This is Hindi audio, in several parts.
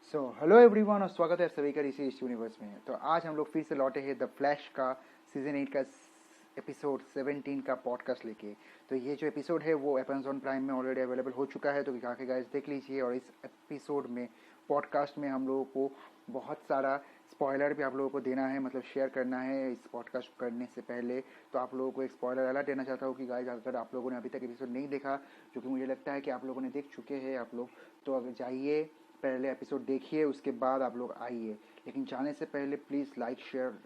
हेलो एवरीवन और स्वागत है आप सभी का इस यूनिवर्स में। तो आज हम लोग फिर से लौटे हैं द फ्लैश का सीजन 8 का एपिसोड 17 का पॉडकास्ट लेके। तो ये जो एपिसोड है वो अमेजॉन प्राइम में ऑलरेडी अवेलेबल हो चुका है, तो जाके गाइस देख लीजिए। और इस एपिसोड में पॉडकास्ट में हम लोगों को बहुत सारा स्पॉइलर भी आप लोगों को देना है, मतलब शेयर करना है इस पॉडकास्ट करने से पहले। तो आप लोगों को एक स्पॉइलर अलर्ट देना चाहता हूँ कि गाइस अगर आप लोगों ने अभी तक एपिसोड नहीं देखा, जो कि मुझे लगता है कि आप लोगों ने देख चुके हैं आप लोग, तो अगर जाइए पहले एपिसोड देखिए, उसके बाद आप लोग आइए। लेकिन जाने से पहले प्लीज़ लाइक शेयर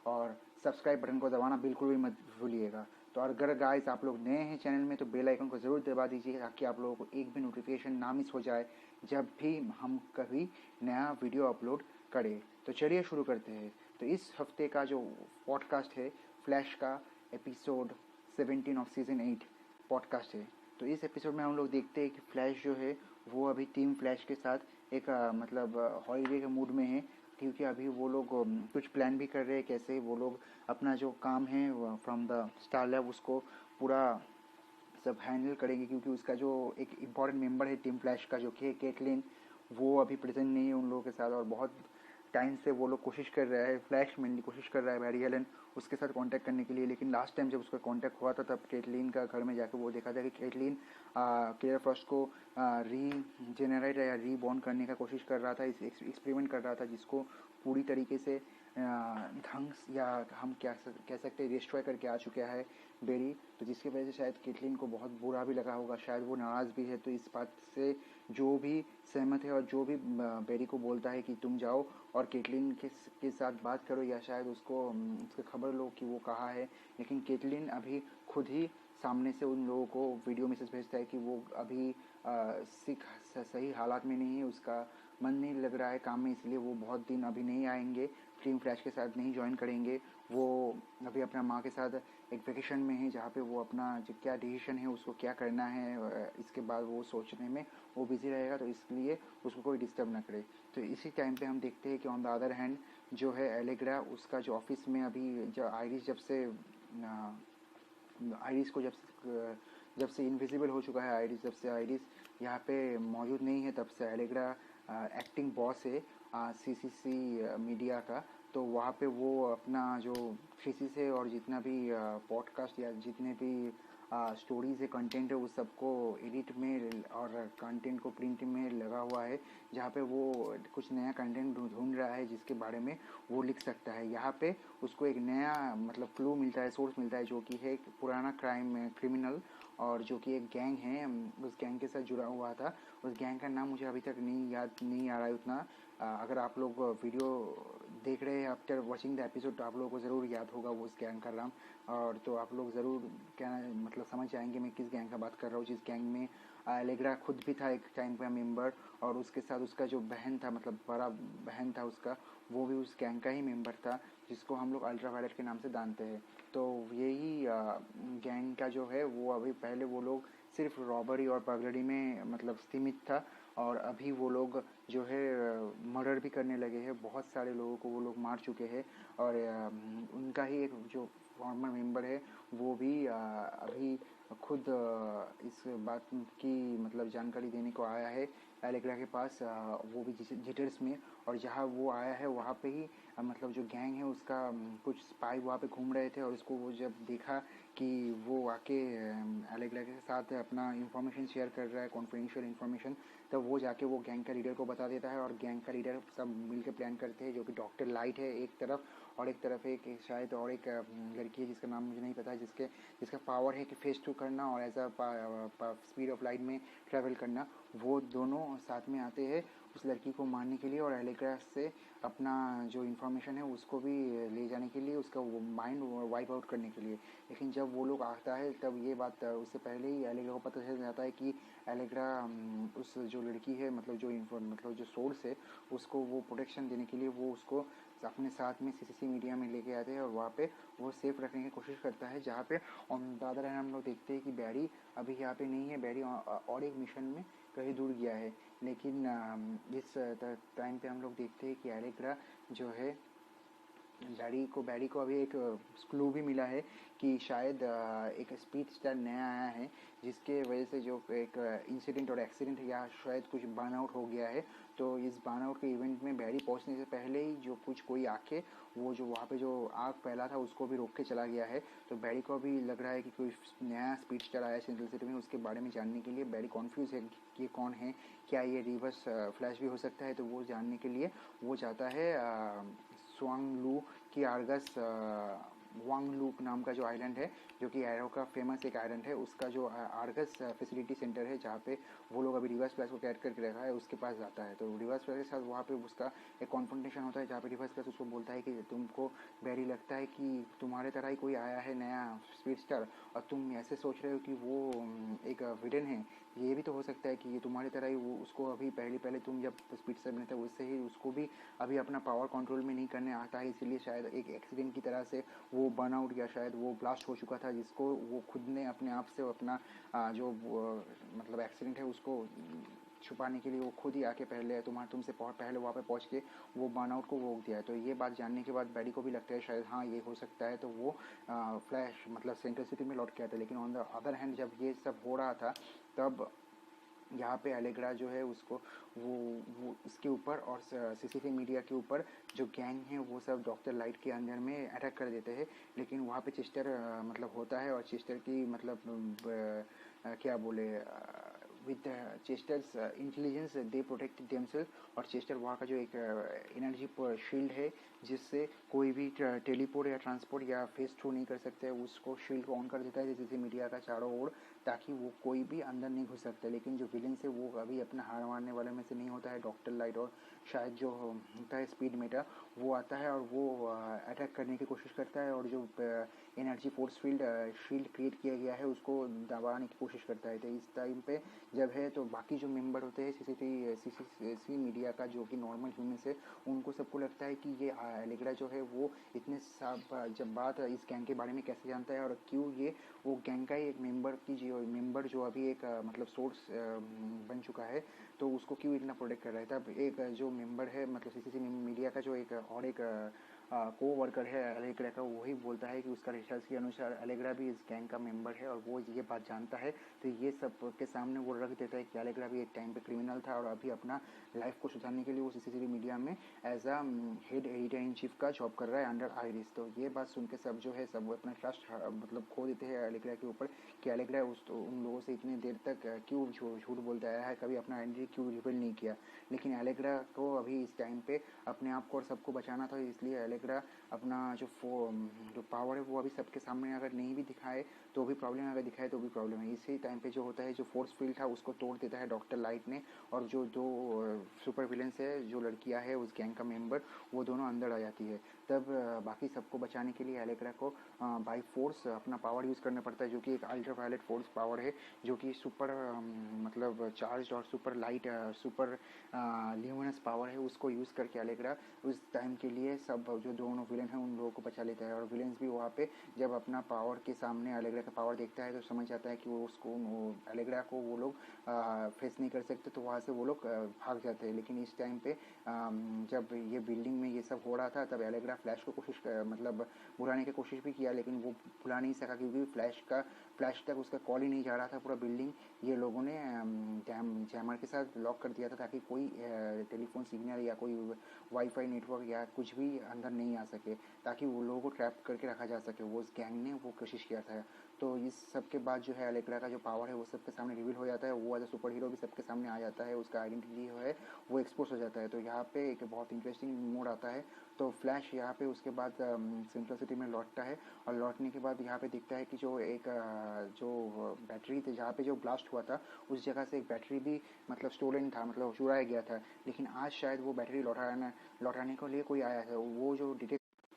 और सब्सक्राइब बटन को दबाना बिल्कुल भी मत भूलिएगा। तो अगर गाइस आप लोग नए हैं चैनल में तो बेल आइकन को ज़रूर दबा दीजिए, ताकि आप लोगों को एक भी नोटिफिकेशन ना मिस हो जाए जब भी हम कभी नया वीडियो अपलोड करें। तो चलिए शुरू करते हैं। तो इस हफ्ते का जो पॉडकास्ट है फ्लैश का एपिसोड 17 ऑफ सीजन 8 पॉडकास्ट है। तो इस एपिसोड में हम लोग देखते हैं कि फ्लैश जो है वो अभी टीम फ्लैश के साथ एक मतलब हॉलीडे के मूड में है, क्योंकि अभी वो लोग कुछ प्लान भी कर रहे हैं कैसे वो लोग अपना जो काम है फ्रॉम द स्टार लैब उसको पूरा सब हैंडल करेंगे। क्योंकि उसका जो एक इम्पॉर्टेंट मेंबर है टीम फ्लैश का जो कि केटलिन, वो अभी प्रेजेंट नहीं है उन लोगों के साथ। और बहुत टाइम से वो लोग कोशिश कर रहा है, फ्लैश मेनली कोशिश कर रहा है बैरी हेलन उसके साथ कांटेक्ट करने के लिए। लेकिन लास्ट टाइम जब उसका कांटेक्ट हुआ था तब केटलिन का घर में जाकर वो देखा था कि केटलिन क्लियर फ्रॉस्ट को रीजेनरेट या रीबॉर्न करने का कोशिश कर रहा था, इस एक्सपेरिमेंट कर रहा था, जिसको पूरी तरीके से ढंग या हम क्या कह सकते हैं डिस्ट्रॉय करके आ चुका है बेरी। तो जिसकी वजह से शायद केटलिन को बहुत बुरा भी लगा होगा, शायद वो नाराज़ भी है। तो इस बात से जो भी सहमत है और जो भी बेरी को बोलता है कि तुम जाओ और केटलिन के साथ बात करो, या शायद उसको उसकी खबर लो कि वो कहाँ है। लेकिन केटलिन अभी खुद ही सामने से उन लोगों को वीडियो मैसेज भेजता है कि वो अभी सही हालात में नहीं है, उसका मन नहीं लग रहा है काम में, इसलिए वो बहुत दिन अभी नहीं आएंगे, टीम फ्लैश के साथ नहीं ज्वाइन करेंगे। वो अभी अपना माँ के साथ एक वेकेशन में है, जहाँ पे वो अपना जो क्या डिसीजन है उसको क्या करना है इसके बाद वो सोचने में वो बिजी रहेगा, तो इसलिए उसको कोई डिस्टर्ब ना करे। तो इसी टाइम पे हम देखते हैं कि ऑन द अदर हैंड जो है एलेग्रा, उसका जो ऑफिस में अभी जो आयरिस आइरिस को जब से इनविजिबल हो चुका है आइरिस, जब से आइरिस यहाँ पे मौजूद नहीं है, तब से एलेग्रा एक्टिंग बॉस है सीसीसी मीडिया का। तो वहाँ पे वो अपना जो थीसिस है और जितना भी पॉडकास्ट या जितने भी स्टोरीज है, कंटेंट है, उस सबको एडिट में और कंटेंट को प्रिंट में लगा हुआ है, जहाँ पे वो कुछ नया कंटेंट ढूंढ रहा है जिसके बारे में वो लिख सकता है। यहाँ पे उसको एक नया मतलब क्लू मिलता है, सोर्स मिलता है, जो कि है एक पुराना क्रिमिनल, और जो कि एक गैंग है, उस गैंग के साथ जुड़ा हुआ था। उस गैंग का नाम मुझे अभी तक याद नहीं आ रहा है उतना। अगर आप लोग वीडियो देख रहे हैं आफ्टर वॉचिंग द एपिसोड तो आप लोगों को ज़रूर याद होगा वो उस गैंग का नाम। और तो आप लोग ज़रूर क्या मतलब समझ जाएंगे मैं किस गैंग का बात कर रहा हूँ, जिस गैंग में एलेग्रा खुद भी था एक टाइम का मेंबर, और उसके साथ उसका जो बहन था, मतलब बड़ा बहन था उसका, वो भी उस गैंग का ही मेंबर था, जिसको हम लोग अल्ट्रावायलेट के नाम से जानते हैं। तो यही गैंग का जो है वो अभी पहले वो लोग सिर्फ रॉबरी और बर्गलरी में मतलब सीमित था, और अभी वो लोग जो है मर्डर भी करने लगे हैं, बहुत सारे लोगों को वो लोग मार चुके हैं। और उनका ही एक जो फॉर्मर मेंबर है वो भी अभी खुद इस बात की मतलब जानकारी देने को आया है एलेग्रा के पास, वो भी जिटर्स में। और जहाँ वो आया है वहाँ पे ही मतलब जो गैंग है उसका कुछ स्पाई वहाँ पे घूम रहे थे, और उसको वो जब देखा कि वो आके एलेग्रा के साथ अपना इंफॉर्मेशन शेयर कर रहा है, कॉन्फिडेंशियल इंफॉर्मेशन, तब वो जाके वो गैंग का लीडर को बता देता है। और गैंग का लीडर सब मिलकर प्लान करते हैं, जो कि डॉक्टर लाइट है एक तरफ, और एक तरफ एक शायद और एक लड़की है जिसका नाम मुझे नहीं पता है, जिसका पावर है कि फेस टू करना और as a speed of light में ट्रैवल करना। वो दोनों साथ में आते हैं उस लड़की को मारने के लिए, और एलेग्रा से अपना जो इन्फॉर्मेशन है उसको भी ले जाने के लिए, उसका वो माइंड वाइप आउट करने के लिए। लेकिन जब वो लोग आता है तब ये बात उससे पहले ही एलेग्रा को पता चल जाता है कि एलेग्रा उस जो लड़की है मतलब मतलब जो सोर्स है उसको वो प्रोटेक्शन देने के लिए वो उसको अपने साथ में सीसीसी मीडिया में लेके आते हैं, और वहाँ पे वो सेफ रखने की कोशिश करता है। जहाँ पे ऑन द अदर हैंड हम लोग देखते हैं कि बैरी अभी यहाँ पे नहीं है, बैरी और एक मिशन में कहीं दूर गया है। लेकिन इस टाइम पे हम लोग देखते हैं कि एलेग्रा जो है बैरी को अभी एक क्लू भी मिला है कि शायद एक स्पीड स्टार नया आया है जिसके वजह से जो एक इंसिडेंट और एक्सीडेंट या शायद कुछ बर्नआउट हो गया है। तो इस बर्नआउट के इवेंट में बैरी पहुंचने से पहले ही जो कोई आके वो जो वहाँ पे जो आग फैला था उसको भी रोक के चला गया है। तो बैरी को अभी लग रहा है कि कोई नया स्पीड स्टार आया सेंट्रल सिटी में, उसके बारे में जानने के लिए बैरी कॉन्फ्यूज़ है कि ये कौन है, क्या ये रिवर्स फ्लैश भी हो सकता है। तो वो जानने के लिए वो जाता है स्वांगलू की आर्गस वांगलू नाम का जो आइलैंड है, जो कि एरो का फेमस एक आइलैंड है, उसका जो आर्गस फैसिलिटी सेंटर है जहाँ पे वो लोग अभी रिवर्स फ्लैश को कैद करके रखा है, उसके पास जाता है। तो रिवर्स फ्लैश के साथ वहाँ पे उसका एक कॉन्फ्रंटेशन होता है जहाँ पे रिवर्स फ्लैश उसको बोलता है कि तुमको बैरी लगता है कि तुम्हारे तरह ही कोई आया है नया स्पीड स्टार और तुम ऐसे सोच रहे हो कि वो एक विलन है। ये भी तो हो सकता है कि ये तुम्हारी तरह ही वो उसको अभी पहले तुम जब स्पीड स्टार बने थे उससे ही उसको भी अभी अपना पावर कंट्रोल में नहीं करने आता है, इसलिए शायद एक एक्सीडेंट की तरह से वो बर्नआउट या शायद वो ब्लास्ट हो चुका था, जिसको वो खुद ने अपने आप से अपना जो मतलब एक्सीडेंट है उसको छुपाने के लिए वो खुद ही आके पहले तुमसे पहले वहाँ पे पहुँच के वो बर्नआउट को रोक दिया है। तो ये बात जानने के बाद बैरी को भी लगता है शायद हाँ ये हो सकता है। तो वो फ्लैश मतलब सेंट्रल सिटी में लौट के आता है। लेकिन ऑन द अदर हैंड जब ये सब हो रहा था तब यहाँ पे एलेग्रा जो है उसको वो इसके ऊपर और सीसीटीवी मीडिया के ऊपर जो गैंग है वो सब डॉक्टर लाइट के अंदर में अटैक कर देते हैं। लेकिन वहाँ पे चेस्टर मतलब होता है और चेस्टर की मतलब क्या बोले with Chester's intelligence they protect themselves. और चेस्टर वहाँ का जो एक एनर्जी शील्ड है जिससे कोई भी टेलीपोर्ट या ट्रांसपोर्ट या फेस थ्रू नहीं कर सकते, उसको शील्ड को ऑन कर देता है जैसे मीडिया का चारों ओर, ताकि वो कोई भी अंदर नहीं घुस सकता। लेकिन जो विलन है वो अभी अपना हार मारने वाले में से नहीं होता है। डॉक्टर लाइट और शायद जो होता है स्पीड मेटा वो आता है और वो अटैक करने की कोशिश करता है और जो एनर्जी फोर्स शील्ड क्रिएट किया गया है उसको दबाने की कोशिश करता है। तो इस टाइम पे जब है तो बाकी जो मेंबर होते हैं सीसीटीवी मीडिया का जो कि नॉर्मल ह्यूमंस है उनको सबको लगता है कि ये एलेग्रा जो है वो इतने जब बात इस गैंग के बारे में कैसे जानता है और क्यों ये वो गैंग का ही एक मेंबर जो अभी एक मतलब सोर्स बन चुका है, तो उसको क्यों इतना प्रोटेक्ट कर रहा है। तब एक जो मेंबर है मतलब सीसीटीवी मीडिया का जो एक और एक को वर्कर है एलेग्रा का, वही बोलता है कि उसका रिसर्च के अनुसार एलेग्रा भी इस गैंग का मेंबर है और वो ये बात जानता है। तो ये सब के सामने वो रख देता है कि एलेग्रा भी एक टाइम पे क्रिमिनल था और अभी अपना लाइफ को सुधारने के लिए वो सीसीटीवी मीडिया में as a head editor in chief का जॉब कर रहा है अंडर आइरिस। तो ये बात सुन के सब जो है सब अपना ट्रस्ट मतलब खो देते हैं एलेग्रा के ऊपर कि एलेग्रा उन लोगों से इतनी देर तक क्यों झूठ बोलता आया है, कभी अपना आइडेंटिटी क्यों रिवील नहीं किया। लेकिन एलेग्रा को अभी इस टाइम पे अपने आप को और सबको बचाना था, इसलिए एलेग्रा अपना जो पावर है वो अभी सबके सामने अगर नहीं भी दिखाए तो भी प्रॉब्लम है, अगर दिखाए तो भी प्रॉब्लम है। इसी टाइम पे जो होता है जो फोर्स फील्ड था उसको तोड़ देता है डॉक्टर लाइट ने और जो दो सुपर विलेंस है जो लड़कियां है उस गैंग का मेंबर वो दोनों अंदर आ जाती है। तब बाकी सबको बचाने के लिए एलेग्रा को बाई फोर्स अपना पावर यूज़ करना पड़ता है जो कि एक अल्ट्रावायलेट फोर्स पावर है जो कि सुपर मतलब चार्ज और super light super luminous power है। उसको यूज़ करके एलेग्रा उस टाइम के लिए सब जो दोनों विलेन हैं उन लोगों को बचा लेता है। और विलेंस भी वहाँ पे जब अपना पावर के सामने एलेग्रा का पावर देखता है तो समझ जाता है कि वो उसको एलेग्रा को वो लोग फेस नहीं कर सकते, तो वहाँ से वो लोग भाग जाते हैं। लेकिन इस टाइम पे जब ये बिल्डिंग में ये सब हो रहा था तब एलेग्रा फ्लैश को मतलब बुलाने की कोशिश भी किया, लेकिन वो बुला नहीं सका क्योंकि फ्लैश तक उसका कॉल ही नहीं जा रहा था। पूरा बिल्डिंग ये लोगों ने जैमर के साथ लॉक कर दिया था ताकि कोई टेलीफोन सिग्नल या कोई वाईफाई नेटवर्क या कुछ भी अंदर नहीं आ सके, ताकि वो लोगों को ट्रैप करके रखा जा सके। वो उस गैंग ने वो कोशिश किया था। तो इस सब के बाद जो है एलेग्रा का जो पावर है वो सबके सामने रिवील हो जाता है, वो एज अ सुपर हीरो भी सबके सामने आ जाता है, उसका आइडेंटिटी जो है वो एक्सपोज हो जाता है। तो यहाँ पे एक बहुत इंटरेस्टिंग मोड आता है। तो फ्लैश यहाँ पे उसके बाद सेंट्रल सिटी में लौटता है और लौटने के बाद यहाँ पे दिखता है कि जो एक जो बैटरी थी जहाँ पे जो ब्लास्ट हुआ था उस जगह से एक बैटरी भी मतलब स्टोलन था, मतलब चुराया गया था। लेकिन आज शायद वो बैटरी लौटाने के लिए कोई आया था।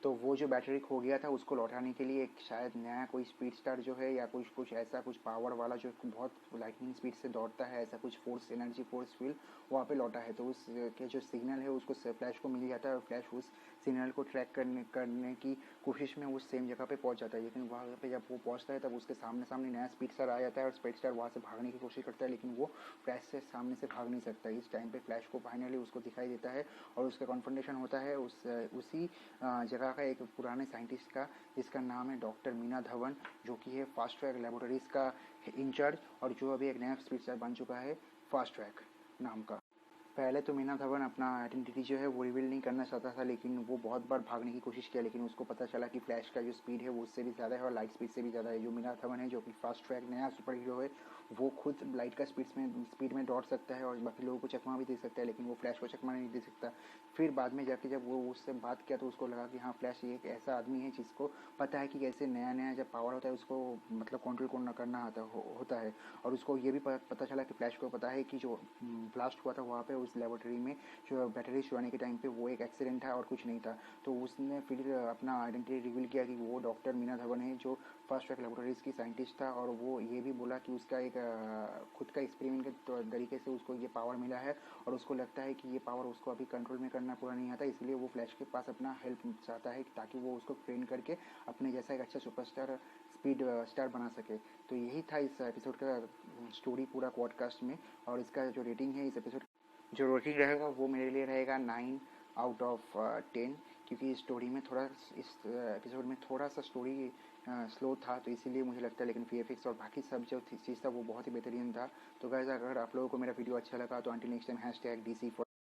वो जो बैटरी खो गया था उसको लौटाने के लिए एक शायद नया कोई स्पीड स्टार जो है या कुछ ऐसा कुछ पावर वाला जो बहुत लाइटनिंग स्पीड से दौड़ता है, ऐसा कुछ फोर्स एनर्जी फोर्स फील्ड वहाँ पे लौटा है। तो उस के जो सिग्नल है उसको फ्लैश को मिल जाता है और फ्लैश उस सिग्नल को ट्रैक करने की कोशिश में उस सेम जगह पे पहुँच जाता है। लेकिन वहाँ पे जब वो पहुँचता है तब उसके सामने नया स्पीड स्टार आ जाता है और स्पीड स्टार वहाँ से भागने की कोशिश करता है, लेकिन वो फ्लैश से सामने से भाग नहीं सकता। इस टाइम पे फ्लैश को फाइनली उसको दिखाई देता है और उसका कॉन्फ्रंटेशन होता है उसी जगह है एक पुराने साइंटिस्ट का जिसका नाम है डॉक्टर मीना धवन, जो कि है फास्ट ट्रैक लेबोरेटरीज का इंचार्ज और जो अभी एक नया स्पीड स्टार बन चुका है फास्ट ट्रैक नाम का। पहले तो मीना धवन अपना आइडेंटिटी जो है वो रिवील नहीं करना चाहता था, लेकिन वो बहुत बार भागने की कोशिश किया, लेकिन उसको पता चला कि फ्लैश का जो स्पीड है वो उससे भी ज़्यादा है और लाइट स्पीड से भी ज़्यादा है। जो मीना धवन है जो कि फास्ट ट्रैक नया सुपर हीरो है, वो खुद लाइट का स्पीड में दौड़ सकता है और बाकी लोगों को चकमा भी दे सकता है, लेकिन वो फ्लैश को चकमा नहीं दे सकता। फिर बाद में जाके जब वो उससे बात किया तो उसको लगा कि हाँ, फ्लैश एक ऐसा आदमी है जिसको पता है कि कैसे नया नया जब पावर होता है उसको मतलब कंट्रोल करना होता है। और उसको ये भी पता चला कि फ्लैश को पता है कि जो ब्लास्ट हुआ था वहाँ पे उस लेबोरेटरी में जो बैटरी छुड़ाने के टाइम पे वो एक एक्सीडेंट था और कुछ नहीं था। तो उसने फिर अपना आइडेंटिटी रिवील किया कि वो डॉक्टर मीना धवन है जो फर्स्ट ट्रैक लेबोरेटरीज की साइंटिस्ट था, और वो ये भी बोला कि उसका एक खुद का एक्सपेरिमेंट के तरीके से उसको ये पावर मिला है और उसको लगता है कि ये पावर उसको अभी कंट्रोल में करना पूरा नहीं आता, इसलिए वो फ्लैश के पास अपना हेल्प चाहता है ताकि वो उसको ट्रेन करके अपने जैसा एक अच्छा सुपरस्टार स्पीड स्टार बना सके। तो यही था इस एपिसोड का स्टोरी पूरा पॉडकास्ट में। और इसका जो रेटिंग है इस एपिसोड जो रेटिंग रहेगा वो मेरे लिए रहेगा 9/10, क्योंकि स्टोरी में थोड़ा इस एपिसोड में थोड़ा सा स्टोरी स्लो था तो इसीलिए मुझे लगता है, लेकिन VFX और बाकी सब जो चीज़ था वो बहुत ही बेहतरीन था। तो गाइस, अगर आप लोगों को मेरा वीडियो अच्छा लगा तो अंटिल नेक्स्ट टाइम #DC